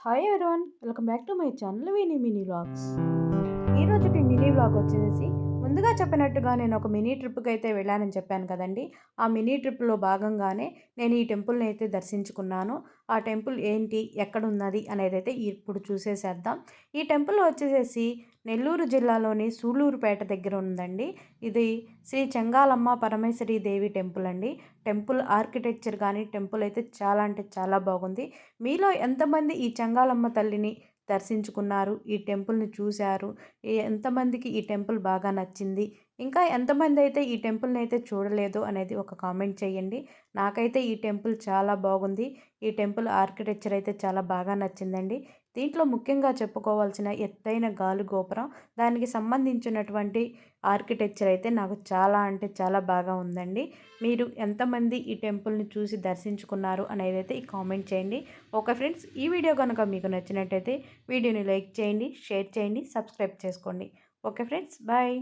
Hi everyone, welcome back to my channel Vini mini vlogs. ఈరోజుటి mini vlog వచ్చేసి ముందుగా చెప్పినట్టుగా నేను ఒక మినీ ట్రిప్కి అయితే వెళ్ళానని చెప్పాను కదండి. ఆ మినీ ట్రిప్లో భాగంగానే నేను ఈ టెంపుల్ని అయితే దర్శించుకున్నాను. ఆ టెంపుల్ ఏంటి, ఎక్కడ ఉన్నది అనేది అయితే ఇప్పుడు చూసేసేద్దాం. ఈ టెంపుల్ వచ్చేసేసి నెల్లూరు జిల్లాలోని సూళ్ళూరుపేట దగ్గర ఉందండి. ఇది శ్రీ చెంగాలమ్మ పరమేశ్వరి దేవి టెంపుల్ అండి. టెంపుల్ ఆర్కిటెక్చర్ కానీ టెంపుల్ అయితే చాలా అంటే చాలా బాగుంది. మీలో ఎంతమంది ఈ చెంగాలమ్మ తల్లిని దర్శించుకున్నారు, ఈ టెంపుల్ని చూశారు, ఎంతమందికి ఈ టెంపుల్ బాగా నచ్చింది, ఇంకా ఎంతమంది అయితే ఈ టెంపుల్ని అయితే చూడలేదు అనేది ఒక కామెంట్ చేయండి. నాకైతే ఈ టెంపుల్ చాలా బాగుంది. ఈ టెంపుల్ ఆర్కిటెక్చర్ అయితే చాలా బాగా నచ్చిందండి. దీంట్లో ముఖ్యంగా చెప్పుకోవాల్సిన ఎత్తైన గాలి గోపురం, దానికి సంబంధించినటువంటి ఆర్కిటెక్చర్ అయితే నాకు చాలా అంటే చాలా బాగా ఉందండి. మీరు ఎంతమంది ఈ టెంపుల్ని చూసి దర్శించుకున్నారు అనేది అయితే ఈ కామెంట్ చేయండి. ఓకే ఫ్రెండ్స్, ఈ వీడియో కనుక మీకు నచ్చినట్టయితే వీడియోని లైక్ చేయండి, షేర్ చేయండి, సబ్స్క్రైబ్ చేసుకోండి. Okay friends, bye.